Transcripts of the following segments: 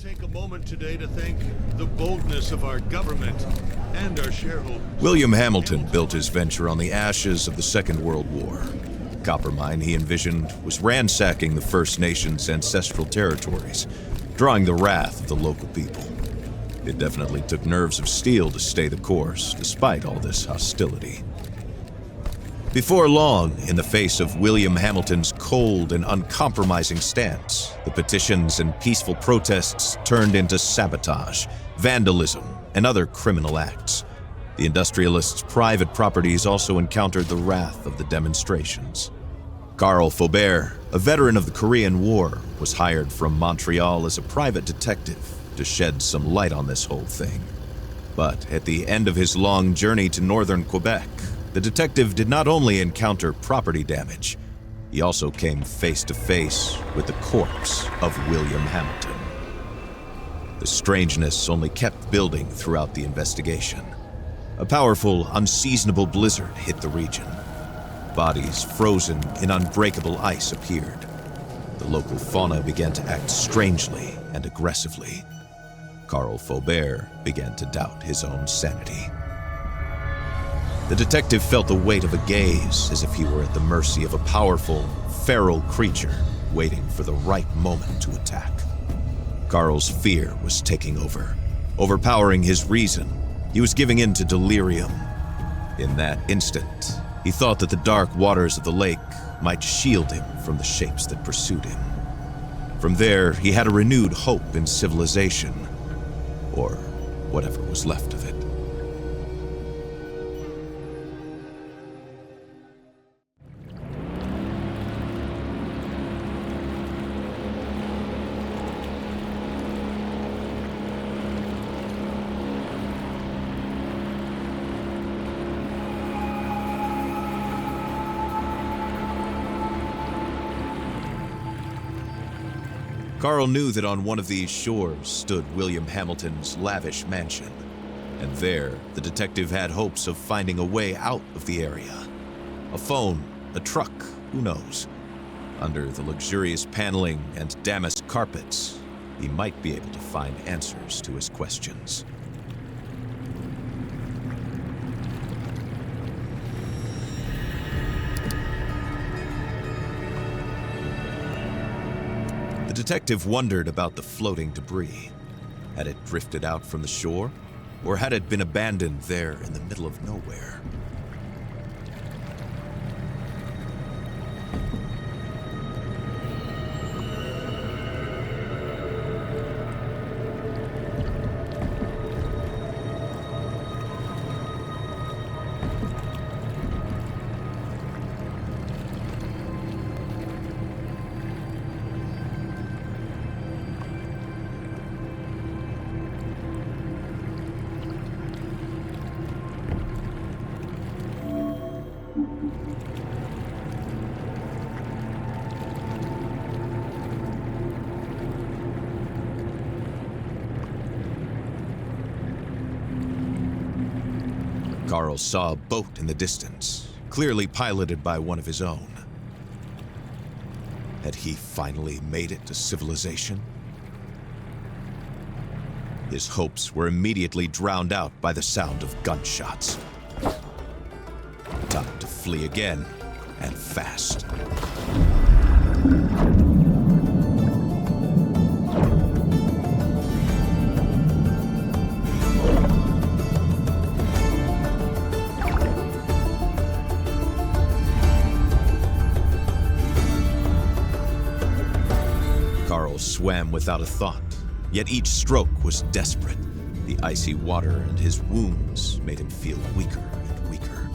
take a moment today to thank the boldness of our government and our shareholders. William Hamilton built his venture on the ashes of the Second World War. The copper mine he envisioned was ransacking the First Nations' ancestral territories, drawing the wrath of the local people. It definitely took nerves of steel to stay the course, despite all this hostility. Before long, in the face of William Hamilton's cold and uncompromising stance, the petitions and peaceful protests turned into sabotage, vandalism, and other criminal acts. The industrialists' private properties also encountered the wrath of the demonstrations. Carl Faubert, a veteran of the Korean War, was hired from Montreal as a private detective to shed some light on this whole thing. But at the end of his long journey to northern Quebec, the detective did not only encounter property damage, he also came face to face with the corpse of William Hamilton. The strangeness only kept building throughout the investigation. A powerful, unseasonable blizzard hit the region. Bodies frozen in unbreakable ice appeared. The local fauna began to act strangely and aggressively. Carl Faubert began to doubt his own sanity. The detective felt the weight of a gaze, as if he were at the mercy of a powerful, feral creature waiting for the right moment to attack. Carl's fear was taking over, overpowering his reason. He was giving in to delirium. In that instant, he thought that the dark waters of the lake might shield him from the shapes that pursued him. From there, he had a renewed hope in civilization, or whatever was left of it. Carl knew that on one of these shores stood William Hamilton's lavish mansion, and there the detective had hopes of finding a way out of the area. A phone, a truck, who knows? Under the luxurious paneling and damask carpets, he might be able to find answers to his questions. The detective wondered about the floating debris. Had it drifted out from the shore, or had it been abandoned there in the middle of nowhere? Carl saw a boat in the distance, clearly piloted by one of his own. Had he finally made it to civilization? His hopes were immediately drowned out by the sound of gunshots. Time to flee again, and fast. Carl swam without a thought, yet each stroke was desperate. The icy water and his wounds made him feel weaker and weaker.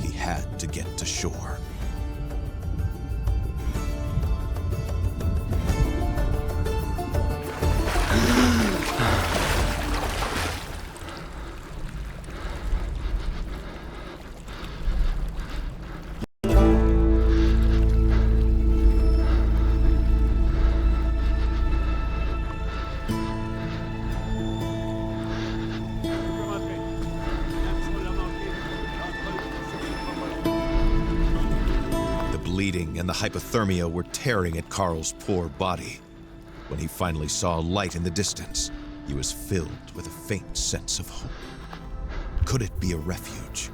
He had to get to shore. Bleeding and the hypothermia were tearing at Carl's poor body. When he finally saw a light in the distance, he was filled with a faint sense of hope. Could it be a refuge?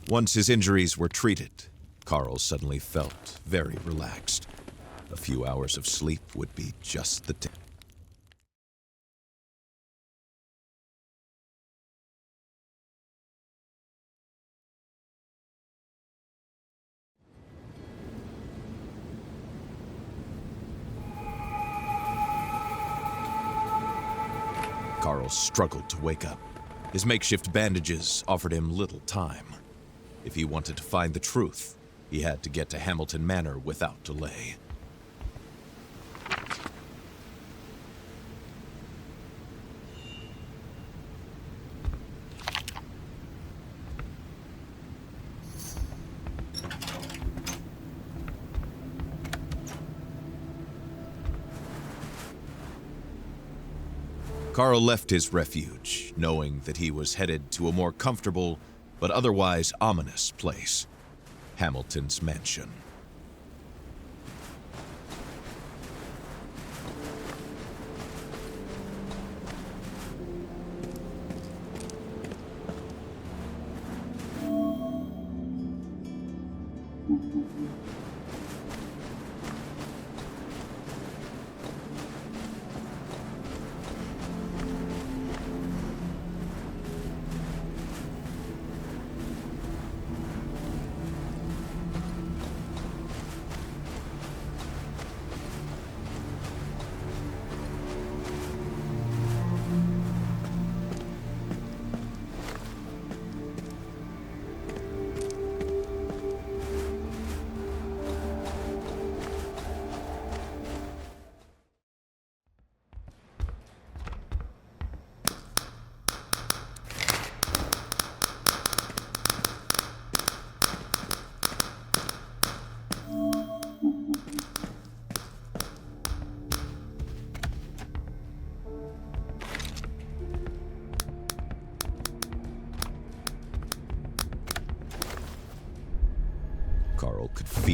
Once his injuries were treated, Carl suddenly felt very relaxed. A few hours of sleep would be just the thing. Carl struggled to wake up. His makeshift bandages offered him little time. If he wanted to find the truth, he had to get to Hamilton Manor without delay. Carl left his refuge, knowing that he was headed to a more comfortable but otherwise ominous place, Hamilton's mansion.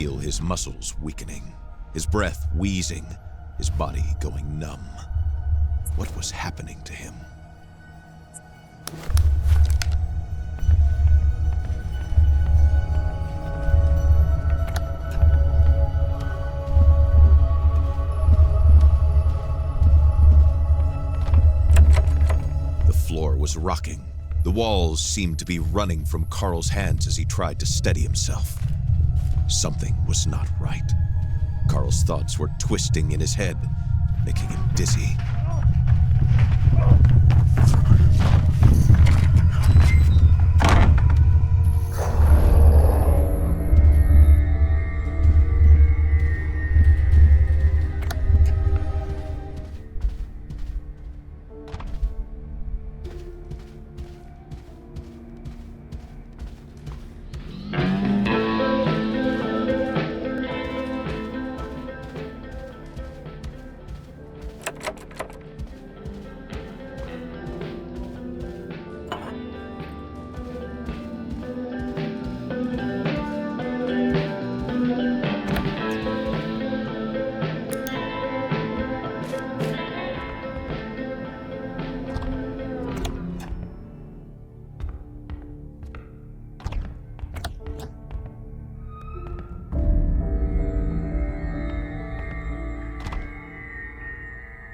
feel his muscles weakening, his breath wheezing, his body going numb. What was happening to him? The floor was rocking. The walls seemed to be running from Carl's hands as he tried to steady himself. Something was not right. Carl's thoughts were twisting in his head, making him dizzy.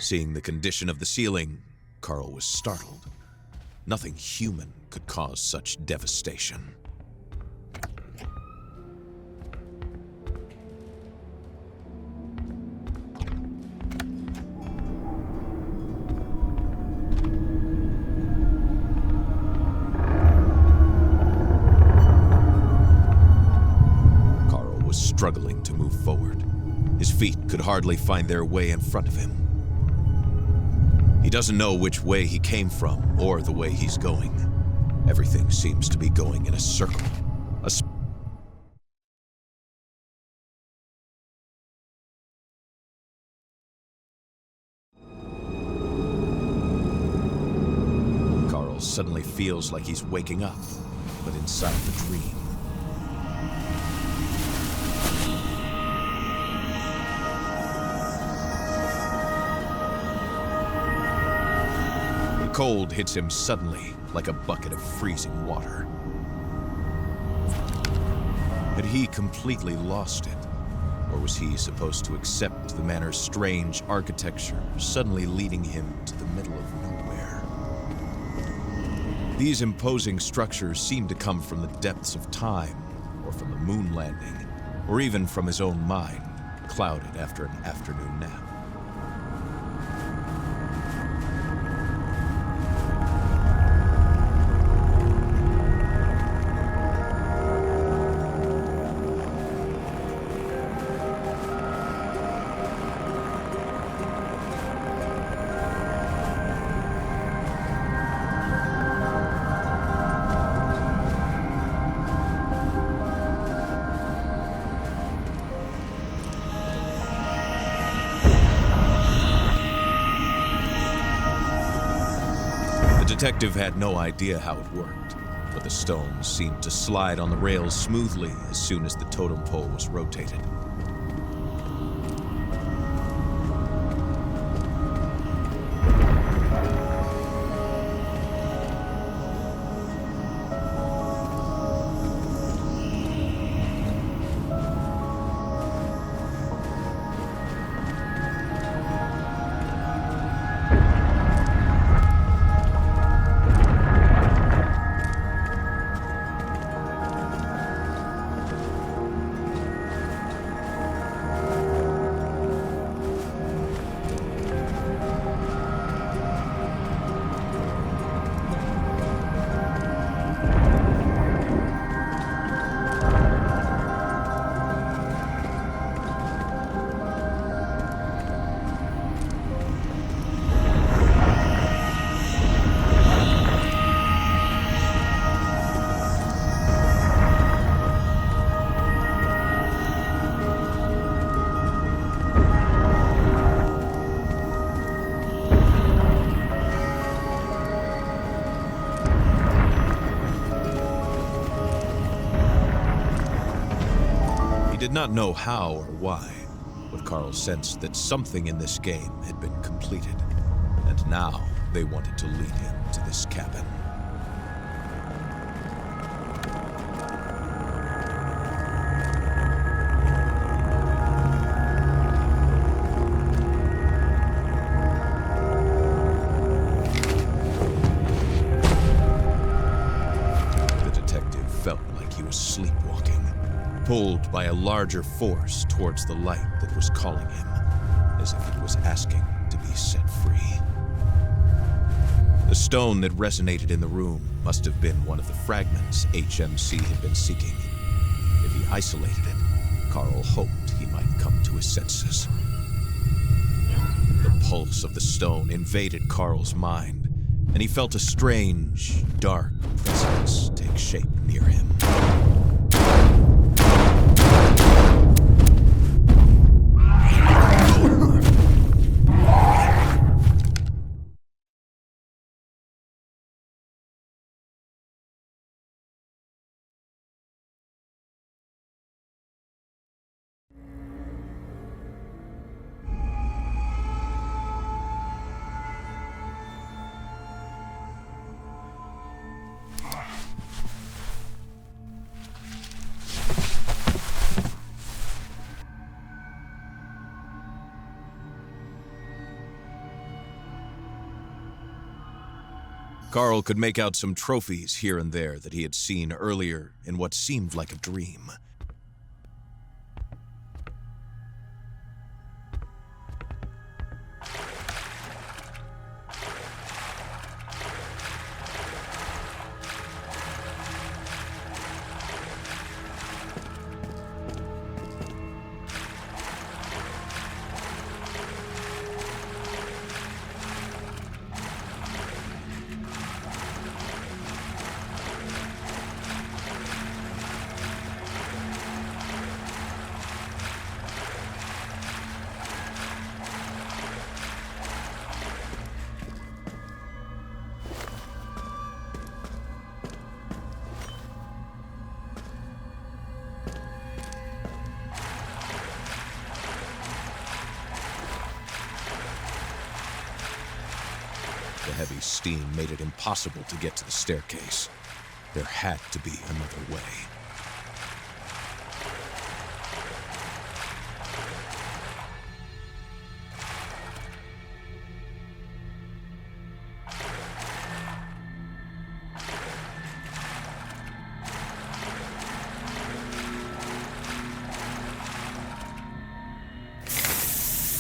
Seeing the condition of the ceiling, Carl was startled. Nothing human could cause such devastation. Carl was struggling to move forward. His feet could hardly find their way in front of him. He doesn't know which way he came from or the way he's going. Everything seems to be going in a circle. Carl suddenly feels like he's waking up, but inside the dream. The cold hits him suddenly, like a bucket of freezing water. Had he completely lost it? Or was he supposed to accept the manor's strange architecture, suddenly leading him to the middle of nowhere? These imposing structures seem to come from the depths of time, or from the moon landing, or even from his own mind, clouded after an afternoon nap. The detective had no idea how it worked, but the stones seemed to slide on the rails smoothly as soon as the totem pole was rotated. did not know how or why, but Carl sensed that something in this game had been completed, and now they wanted to lead him to this cabin. Sleepwalking, pulled by a larger force towards the light that was calling him, as if it was asking to be set free. The stone that resonated in the room must have been one of the fragments HMC had been seeking. If he isolated it, Carl hoped he might come to his senses. The pulse of the stone invaded Carl's mind, and he felt a strange, dark presence take shape near him. Carl could make out some trophies here and there that he had seen earlier in what seemed like a dream. The heavy steam made it impossible to get to the staircase. There had to be another way.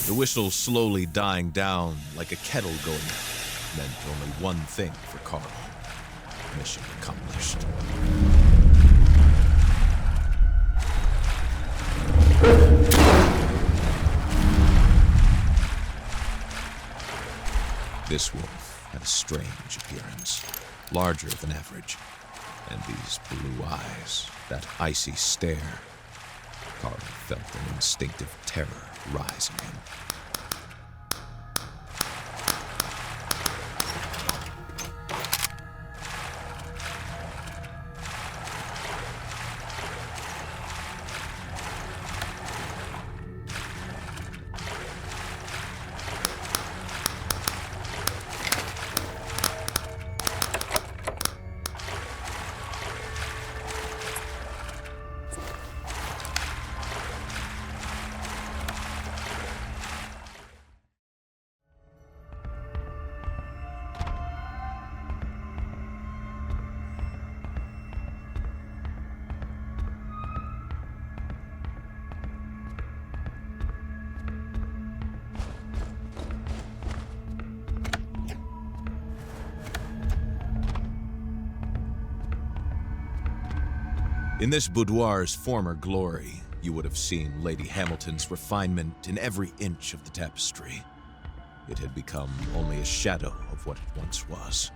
The whistle slowly dying down like a kettle going out meant only one thing for Carl. Mission accomplished. This wolf had a strange appearance, larger than average, and these blue eyes, that icy stare. Carl felt an instinctive terror rise in him. In this boudoir's former glory, you would have seen Lady Hamilton's refinement in every inch of the tapestry. It had become only a shadow of what it once was.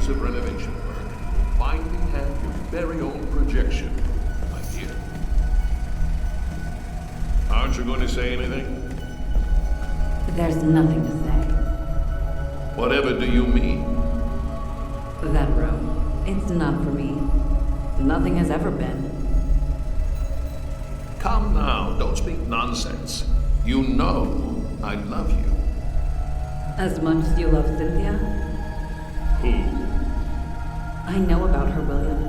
extensive renovation work, finally have your very own projection, my dear. Aren't you going to say anything? There's nothing to say. Whatever do you mean? That room, it's not for me. Nothing has ever been. Come now, don't speak nonsense. You know I love you. As much as you love Cynthia? Who? I know about her, William.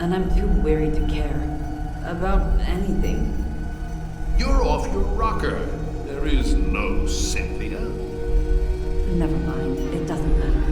And I'm too weary to care. About anything. You're off your rocker. There is no Cynthia. Never mind, it doesn't matter.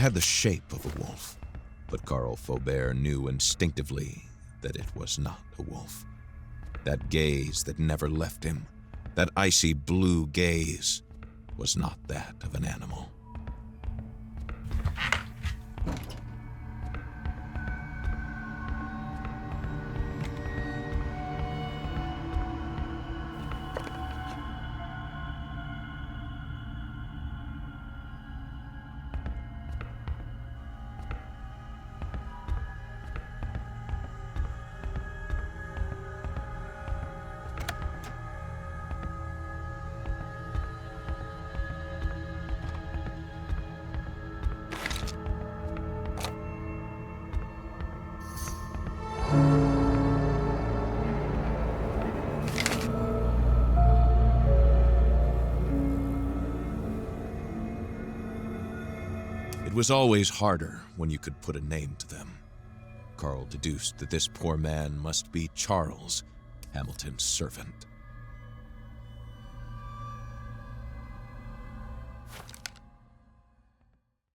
had the shape of a wolf, but Carl Faubert knew instinctively that it was not a wolf. That gaze that never left him, that icy blue gaze, was not that of an animal. was always harder when you could put a name to them. Carl deduced that this poor man must be Charles, Hamilton's servant.